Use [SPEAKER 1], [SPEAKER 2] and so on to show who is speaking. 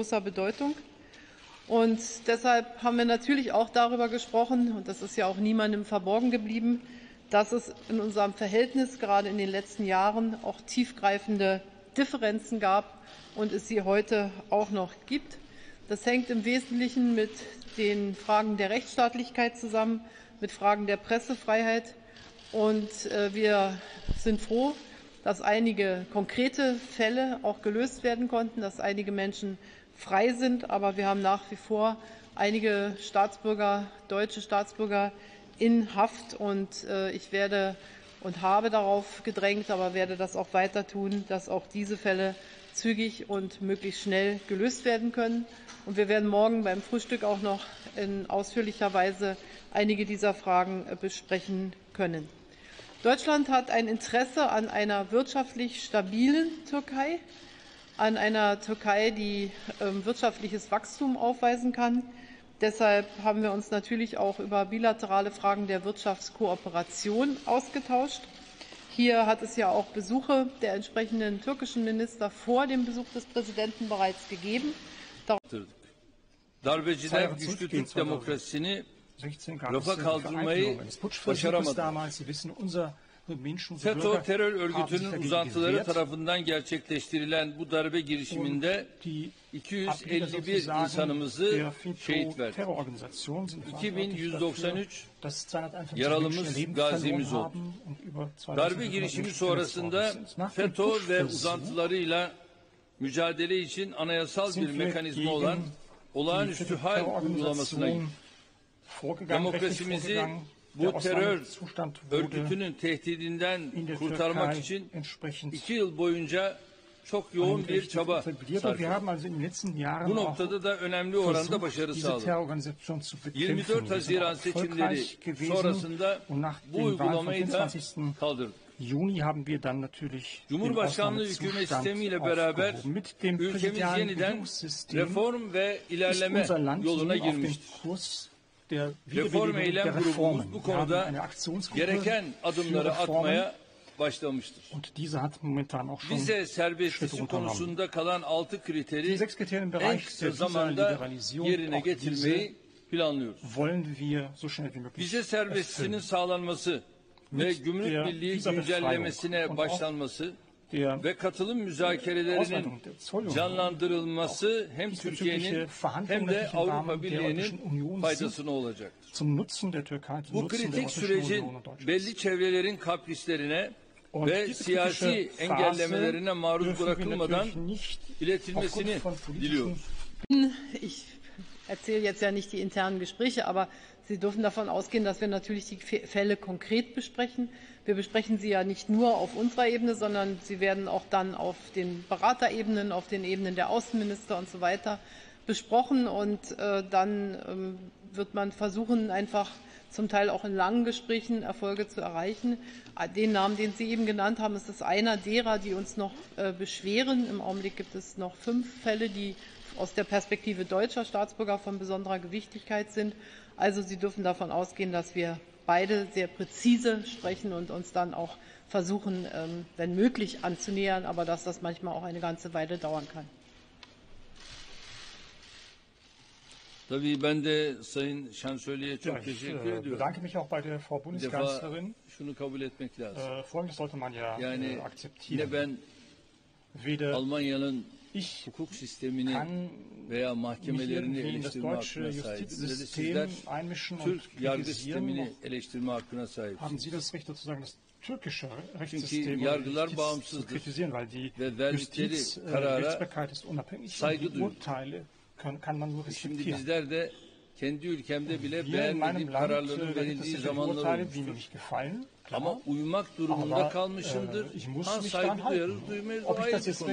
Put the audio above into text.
[SPEAKER 1] großer Bedeutung. Und deshalb haben wir natürlich auch darüber gesprochen, und das ist ja auch niemandem verborgen geblieben, dass es in unserem Verhältnis gerade in den letzten Jahren auch tiefgreifende Differenzen gab und es sie heute auch noch gibt. Das hängt im Wesentlichen mit den Fragen der Rechtsstaatlichkeit zusammen, mit Fragen der Pressefreiheit. Und wir sind froh, dass einige konkrete Fälle auch gelöst werden konnten, dass einige Menschen frei sind. Aber wir haben nach wie vor einige Staatsbürger, deutsche Staatsbürger in Haft. Und ich werde und habe darauf gedrängt, aber werde das auch weiter tun, dass auch diese Fälle zügig und möglichst schnell gelöst werden können. Und wir werden morgen beim Frühstück auch noch in ausführlicher Weise einige dieser Fragen besprechen können. Deutschland hat ein Interesse an einer wirtschaftlich stabilen Türkei, an einer Türkei, die wirtschaftliches Wachstum aufweisen kann. Deshalb haben wir uns natürlich auch über bilaterale Fragen der Wirtschaftskooperation ausgetauscht. Hier hat es ja auch Besuche der entsprechenden türkischen Minister vor dem Besuch des Präsidenten bereits gegeben.
[SPEAKER 2] Darbeciler güçlü Türk demokrasisini rafa kaldırmayı başaramadı. FETÖ terör örgütünün uzantıları tarafından gerçekleştirilen bu darbe girişiminde 251 insanımızı şehit verdi. 2193 yaralımız, gazimiz oldu. Darbe girişimi sonrasında FETÖ ve uzantılarıyla mücadele için anayasal bir mekanizma olan olağanüstü hal uygulamasına gitti. Demokrasimizi bu terör örgütünün tehdidinden kurtarmak için 2 yıl boyunca çok yoğun bir çaba sarf ettik. Bu noktada da önemli oranda başarı sağladık. 24 Haziran seçimleri sonrasında bu uygulamayı da kaldırdık. Cumhurbaşkanlığı hükümet sistemiyle beraber ülkemiz yeniden reform ve ilerleme yoluna girmiştir. Reform Eylem Grubumuz bu konuda gereken adımları atmaya başlamıştır. Vize serbestisi konusunda kalan 6 kriteri en kısa zamanda yerine getirmeyi planlıyoruz. Vize serbestisinin sağlanması ve gümrük birliği güncellemesine başlanması ve katılım müzakerelerinin canlandırılması hem Türkiye'nin hem de Avrupa Birliği'nin faydasına olacaktır. Bu kritik sürecin belli çevrelerin kaprislerine ve siyasi engellemelerine maruz bırakılmadan iletilmesini diliyoruz.
[SPEAKER 1] Ich erzähle jetzt ja nicht die internen Gespräche, aber Sie dürfen davon ausgehen, dass wir natürlich die Fälle konkret besprechen. Wir besprechen sie ja nicht nur auf unserer Ebene, sondern sie werden auch dann auf den Beraterebenen, auf den Ebenen der Außenminister und so weiter besprochen. Und dann wird man versuchen, einfach zum Teil auch in langen Gesprächen Erfolge zu erreichen. Den Namen, den Sie eben genannt haben, ist einer derer, die uns noch beschweren. Im Augenblick gibt es noch 5 Fälle, die aus der Perspektive deutscher Staatsbürger von besonderer Gewichtigkeit sind. Also Sie dürfen davon ausgehen, dass wir beide sehr präzise sprechen und uns dann auch versuchen, wenn möglich, anzunähern, aber dass das manchmal auch eine ganze Weile dauern kann.
[SPEAKER 2] Tabii ben de Sayın Şansölye'ye çok teşekkür ediyorum.
[SPEAKER 3] Ich bedanke mich auch bei der Frau Bundeskanzlerin.
[SPEAKER 2] Şunu kabul etmek lazım.
[SPEAKER 3] Folgendes sollte man ja
[SPEAKER 2] yani
[SPEAKER 3] akzeptieren.
[SPEAKER 2] Ne ben Almanya'nın hukuk sistemini veya mahkemelerini eleştirme hakkına sahibim. Ne de sizler Türk yargı sistemini eleştirme hakkına sahipsiniz. Çünkü yargılar bağımsızdır ve verdikleri karara saygı duyulur. Şimdi bizler de kendi ülkemde bile beğenmediğim kararların verildiği zamanlar olmuştur. Ama uymak durumunda kalmışımdır. Saygı duyarız, duymayız. O ayrı bir konu.